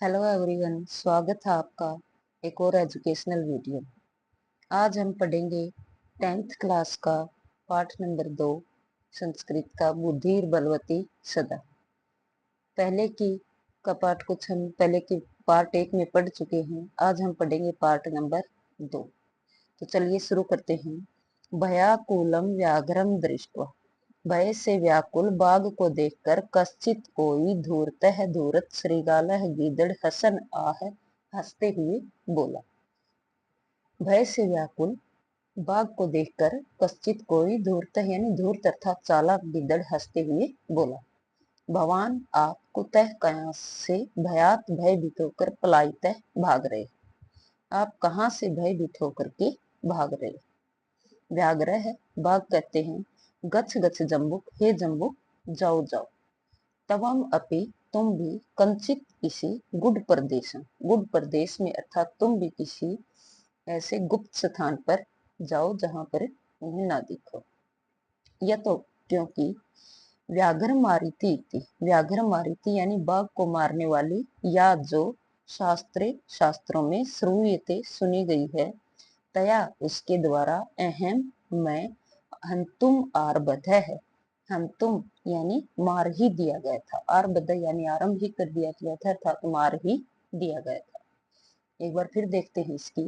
Hello everyone, स्वागत है आपका एक और एजुकेशनल वीडियो। आज हम पढ़ेंगे 10th क्लास का पाठ नंबर 2 संस्कृत का बुद्धिर बलवती सदा। पहले की का पाठ कुछ हम पहले की पार्ट 1 में पढ़ चुके हैं। आज हम पढ़ेंगे पार्ट नंबर 2। तो चलिए शुरू करते हैं। भयाकुलम व्याघ्रम दृष्ट्वा, भय से व्याकुल बाघ को देखकर कश्चित कोई धूर्तः धूरत श्रीगालः गीदड़ हसन आह हंसते हुए बोला। भय से व्याकुल बाघ को देखकर कश्चित कोई धूर्तः यानी धूर्त अर्थात चालाक गीदड़ हंसते हुए बोला। भवान आप कुतः कहाँ से भयात भयभीत होकर पलायितः भाग रहे। आप कहाँ से भयभीत होकर के भाग रहे। व्याघ्र है, बाघ कहते हैं गच्छ गच्छ जम्बुक, हे जम्बुक जाओ जाओ। तवम अपि तुम भी कंचित किसी गुड प्रदेश, गुड प्रदेश में अर्थात तुम भी किसी ऐसे गुप्त स्थान पर जाओ जहां पर उन्हें ना दिखो। यह तो क्योंकि व्याघ्र मारिती थी, व्याघ्र मारिती यानी बाघ को मारने वाली या जो शास्त्रों में श्रूयते सुनी गई है, तया उसके द्वारा अहम मैं हंतुम आरबध है। हंतुम यानी मार ही दिया गया था, आरबध यानी आरंभ ही कर दिया गया था अर्थात मार ही दिया गया था। एक बार फिर देखते हैं इसकी।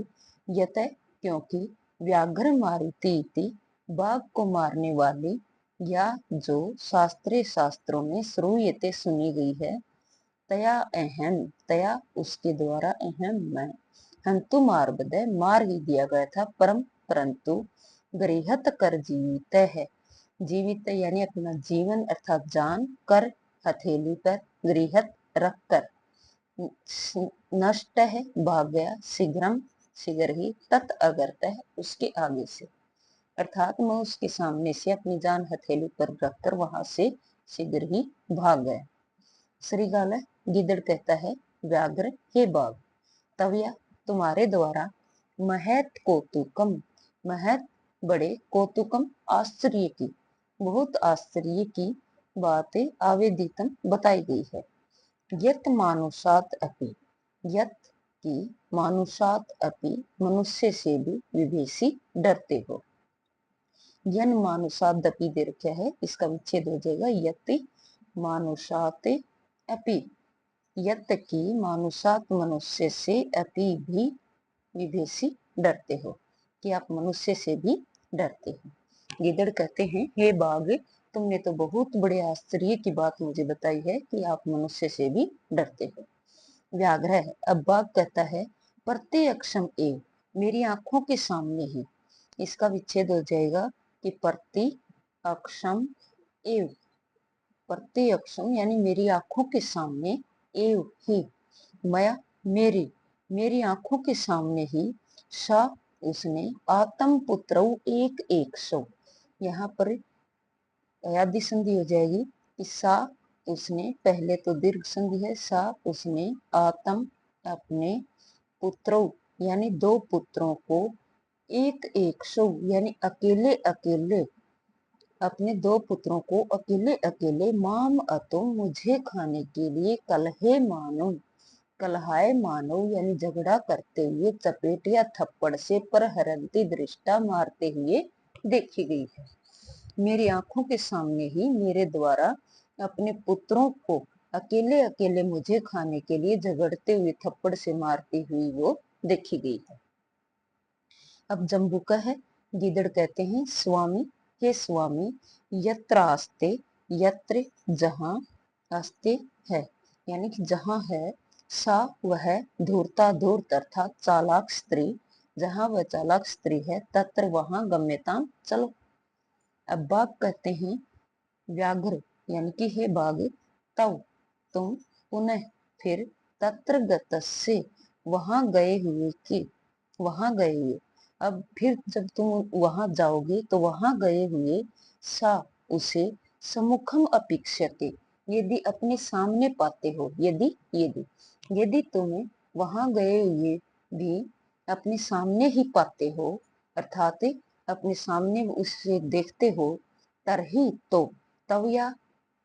यत क्योंकि व्याघ्र मारिती बाघ को मारने वाली या जो शास्त्रों में श्रूयते सुनी गई है, तया अहम तया उसके द्वारा अहम मैं हंतु मारबद मार ही दिया गया था, परंतु गृहत कर जीवित है, जीवित यानी अपना जीवन अर्थात जान कर हथेली पर गृहत रख कर नष्ट है भाग गया, शीघ्रम शीघ्र ही, तत् अगरत है उसके आगे से, अर्थात मैं उसके सामने से अपनी जान हथेली पर रखकर वहां से शीघ्र ही भाग गया। श्रीगाल गिदड़ कहता है व्याघ्र हे बाघ, तवया तुम्हारे द्वारा महत कौतुकम, महत बड़े कौतुकम आश्चर्य की, बहुत आश्चर्य की बातें आवेदितम बताई गई है। यत मानुषात अपि, यत की मानुषात अपि मनुष्य से भी विभीषी डरते हो। यन मानुषात दपि दे रखा है, इसका विच्छेद हो जाएगा यति मानुषात अपि, यत की मानुषात मनुष्य से अपि भी विभीषी डरते हो, कि आप मनुष्य से भी डरते हो। गिदड़ कहते हैं हे बाघ, तुमने तो बहुत बड़े आश्चर्य की बात मुझे बताई है कि आप मनुष्य से भी डरते हो। व्याघ्र है, अब बाघ कहता है प्रत्यक्षम एव, मेरी आंखों के सामने ही, इसका विच्छेद हो जाएगा कि प्रति अक्षम एव, प्रत्यक्षम यानी मेरी आंखों के सामने, एव ही, मैं मेरी मेरी आंखों के सामने ही, सा उसने आत्म पुत्र एक एक सौ, यहाँ पर आदि संधि हो जाएगी कि सा उसने, पहले तो दीर्घ संधि है, सा उसने आत्म अपने पुत्रों यानी दो पुत्रों को, एक एक सौ यानी अकेले अकेले, अपने दो पुत्रों को अकेले अकेले, माम अतुम मुझे खाने के लिए, कलहे मानो, कलहाय मानो यानी झगड़ा करते हुए, चपेट या थप्पड़ से परहरंती दृष्टा मारते हुए देखी गई है। मेरी आंखों के सामने ही मेरे द्वारा अपने पुत्रों को अकेले अकेले मुझे खाने के लिए झगड़ते हुए थप्पड़ से मारती हुई वो देखी गई है। अब जम्बूका है, गिदड़ कहते हैं स्वामी हे स्वामी, यत्र आस्ते, यत्र जहां, आस्ते है यानी कि जहां है, सा वह, धूर्ता धूर्त अर्थात चालाक स्त्री, जहां वह चालाक स्त्री है, तत्र वहां गम्यताम चलो। अब बाघ कहते हैं व्याघ्र यानी कि हे बाघ, तव तुम पुनः फिर, तत्र गतस्य वहां गए हुए की, वहां गए हुए, अब फिर जब तुम वहां जाओगे तो वहां गए हुए, सा उसे, सम्मुखम अपेक्षते यदि अपने सामने पाते हो, यदि यदि यदि तुम्हें वहां गए हुए भी अपने सामने ही पाते हो, अर्थात अपने सामने उसे देखते हो, तरही तो, तव या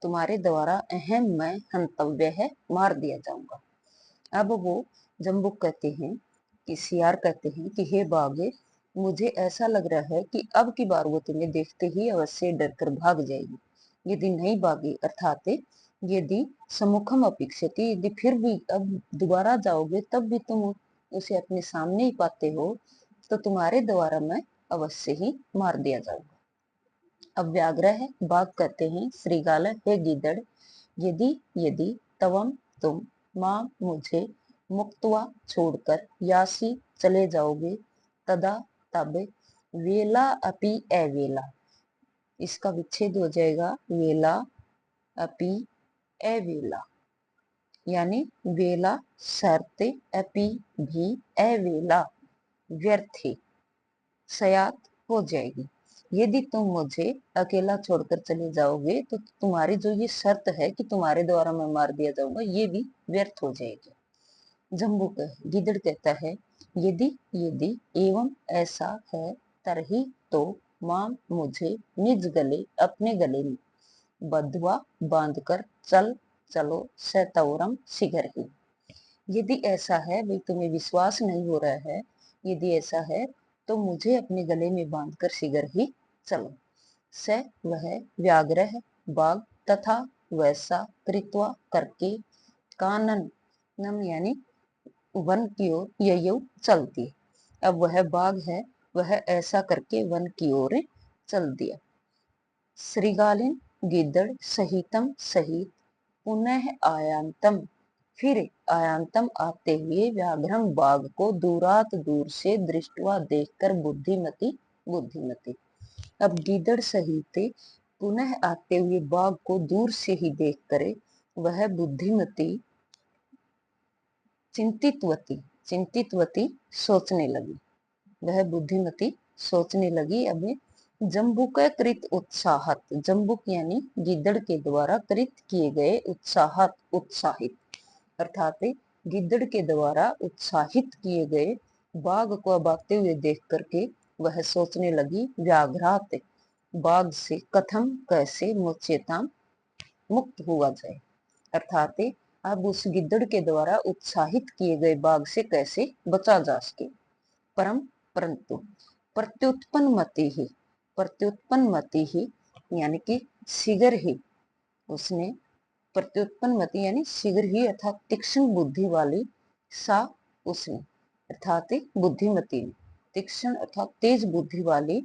तुम्हारे द्वारा अहम मैं हंतव्य है, मार दिया जाऊंगा। अब वो जम्बुक कहते हैं कि सियार कहते हैं कि हे बाघे, मुझे ऐसा लग रहा है कि अब की बार वो तुम्हें देखते ही अवश्य डर कर भाग जाएगी। यदि नहीं भागी अर्थात यदि सम्मुखम अपेक्षति, यदि फिर भी अब दोबारा जाओगे तब भी तुम उसे अपने सामने ही पाते हो, तो तुम्हारे द्वारा मैं अवश्य ही मार दिया जाऊंगा। अब व्याग्रह है, बाघ कहते हैं श्रीगाल हे गीदड़, यदि यदि तवम तुम माँ मुझे मुक्तवा छोड़कर यासी चले जाओगे, तदा तब वेला अपि अवेला, इसका विच्छेद हो जाएगा वेला अपि अवेला, यानी वेला शर्त अपि भी अवेला व्यर्थ सयात हो जाएगी। यदि तुम मुझे अकेला छोड़कर चले जाओगे तो तुम्हारी जो ये शर्त है कि तुम्हारे द्वारा मैं मार दिया जाऊंगा, ये भी व्यर्थ हो जाएगी। जम्बू गिदड़ कहता है यदि यदि एवं ऐसा है तरही तो मां मुझे निज गले अपने गले में बंधुआ बांधकर चल चलो सतौरम शीघ्र ही। यदि ऐसा है, भाई तुम्हें विश्वास नहीं हो रहा है, यदि ऐसा है तो मुझे अपने गले में बांधकर शीघ्र ही चलो। स वह व्याघ्र है बाघ, तथा वैसा कृत्वा करके कानन नम यानी वन की ओर ययौ चलती। अब वह बाघ है, वह ऐसा करके वन की ओर चल दिया। श्रीगालिन गिद्दड़ सहितम सहित पुनः आयांतम, फिर आयांतम आते हुए व्याघ्रम बाघ को दूरात दूर से दृष्टवा देखकर बुद्धिमती बुद्धिमती। अब गिद्दड़ सहित पुनः आते हुए बाघ को दूर से ही देख करे वह बुद्धिमती चिंतितवती चिंतितवती सोचने लगी, वह बुद्धिमती सोचने लगी। अब जम्बुक कृत उत्साहत, जम्बुक यानी गिद्दड़ के द्वारा कृत किए गए उत्साहत उत्साहित, अर्थात गिद्दड़ के द्वारा उत्साहित किए गए बाघ को अब आते हुए देख करके वह सोचने लगी व्याघ्रात, बाघ से कथम कैसे मुच्यता मुक्त हुआ जाए, अर्थात अब उस गिद्दड़ के द्वारा उत्साहित किए गए बाघ से कैसे बचा जा सके। परम परंतु प्रत्युत्पन्न मति ही यानी कि शीघ्र ही उसने प्रत्युत्पन्न मति यानी शीघ्र ही अर्थात तीक्ष्ण बुद्धि वाली सा उसने अर्थात बुद्धिमती ने, तीक्ष्ण अर्थात तेज बुद्धि वाली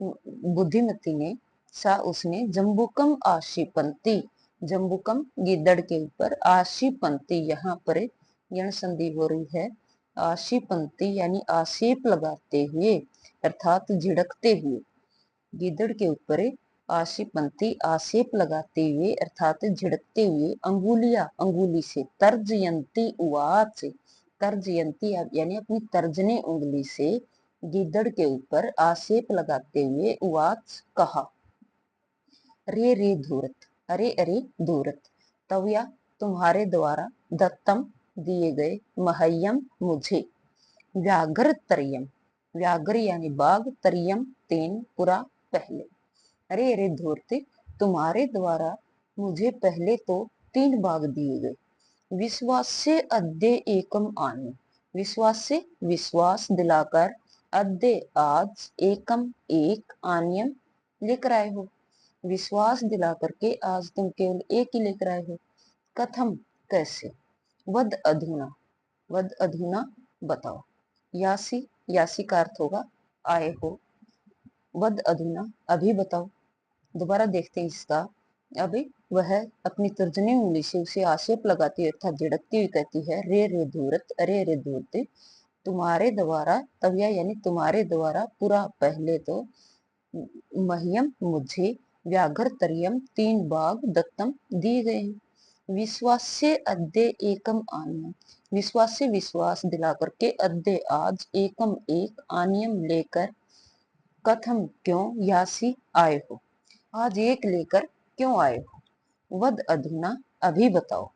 बुद्धिमती ने सा उसने जम्बुकम आशीपंती, जम्बुकम गिद्दड़ के ऊपर आशीपंती, यहाँ पर यण संधि हो रही है, आशीपंती यानी आक्षेप लगाते हुए अर्थात झिड़कते हुए, गिद्दड़ के ऊपर आशीपंती आक्षेप लगाते हुए अर्थात झिड़कते हुए अंगुलिया अंगुली से तर्जयंती उवाच, तर्जयंती यानी अपनी तर्जनी उंगली से गिद्दड़ के ऊपर आक्षेप लगाते हुए उवाच कहा, रे रे धूर्त, अरे अरे धूर्त, तवया तुम्हारे द्वारा दत्तम दिए गए मह्यम मुझे व्याघ्र तरियम, व्याघ्र यानी बाघ, तरियम तीन पुरा पहले, अरे अरे धूर्त तुम्हारे द्वारा मुझे पहले तो 3 बाघ दिए गए। विश्वास से अद्य एकम आने, विश्वास से विश्वास दिलाकर अद्य आज एकम एक आनियम लेकर आए हो, विश्वास दिला करके आज तुम केवल एक ही लेकर आए हो। कथम कैसे, वद अधुना, वद अधुना बताओ, यासी यासी का अर्थ होगा आए हो, वद अधुना अभी बताओ। दोबारा देखते हैं इसका। अभी वह अपनी तर्जनी उंगली से उसे आक्षेप लगाती है अर्थात झिड़कती हुई कहती है रे रे धूरत, अरे अरे धूरत तुम्हारे द्वारा, तविया यानी तुम्हारे द्वारा पूरा पहले तो मह्यम मुझे व्याघ्र तरियम 3 बाघ दत्तम दिए गए हैं। विश्वास से अद्य एकम आनियम, विश्वास से विश्वास दिला करके अद्य आज एकम एक आनियम लेकर कथम क्यों यासी आए हो, आज एक लेकर क्यों आए हो। वद अधुना अभी बताओ।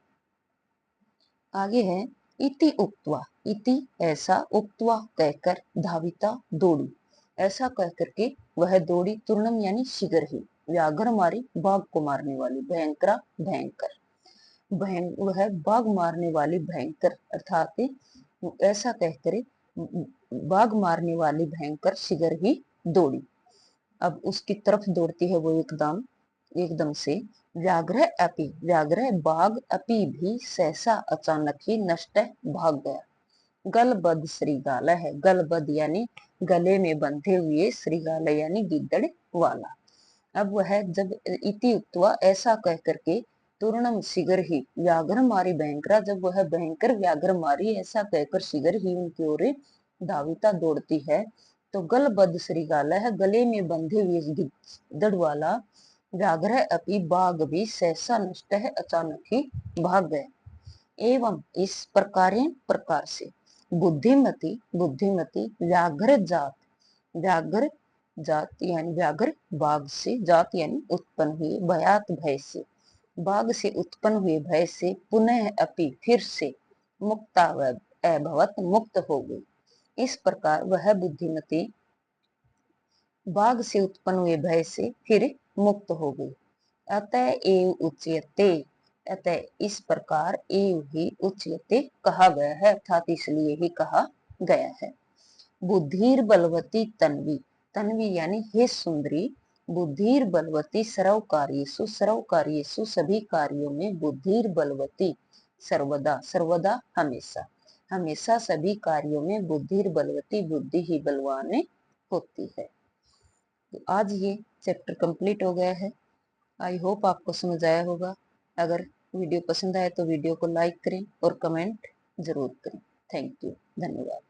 आगे है इति उक्त्वा, इति ऐसा, उक्त्वा कहकर, धाविता दौड़ी, ऐसा कह करके वह दौड़ी, तुर्णम यानी शीघ्र ही, व्याघ्र मारी बाघ को मारने वाली, भयंकरा भयंकर, वह बाघ मारने वाली भयंकर, अर्थात ऐसा कहकर बाघ मारने वाली भयंकर शिगर ही दौड़ी। अब उसकी तरफ दौड़ती है वो एकदम एकदम से। व्याघ्र बाघ अपी भी सहसा अचानक ही नष्ट भाग गया। गलबद्ध श्रीगाल है, गलबद्ध यानी गले में बंधे हुए, श्रीगाल यानी गिद्दड़ वाला। अब वह जब इति उक्तवा ऐसा कह करके तूर्णम शीघ्र ही व्याघ्र मारी भयंकरा, जब वह भयंकर व्याघ्र मारी ऐसा कहकर शीघ्र ही उनकी ओर धाविता दौड़ती है, तो गलबद्ध श्रीगाल है, गले में बंधे हुए गिद्दड़ वाला व्याघ्र अपी बाघ भी सहसा नष्ट है अचानक ही भाग गए। एवं इस प्रकार से बुद्धिमती बुद्धिमती व्याघ्र जात यानी व्याघ्र बाघ से, जात यानी उत्पन्न हुए, भयात भय से, बाघ से उत्पन्न हुए भय से, पुनः अपि फिर से, मुक्ता अभवत मुक्त हो गई। इस प्रकार वह बुद्धिमती बाघ से उत्पन्न हुए भय से फिर मुक्त हो गई। अतः एव उच्यते, अतः इस प्रकार एव ही उच्यते कहा गया है, अर्थात इसलिए ही कहा गया है। बुद्धिर बलवती तन्वी, तन्वी यानी हे सुंदरी, बुद्धिर बलवती सर्व कार्येषु सभी कार्यों में, बुद्धिर बलवती सर्वदा, सर्वदा हमेशा, हमेशा सभी कार्यों में बुद्धिर बलवती, बुद्धि ही बलवान होती है। तो आज ये चैप्टर कंप्लीट हो गया है। आई होप आपको समझ आया होगा। अगर वीडियो पसंद आए तो वीडियो को लाइक करें और कमेंट जरूर करें। थैंक यू, धन्यवाद।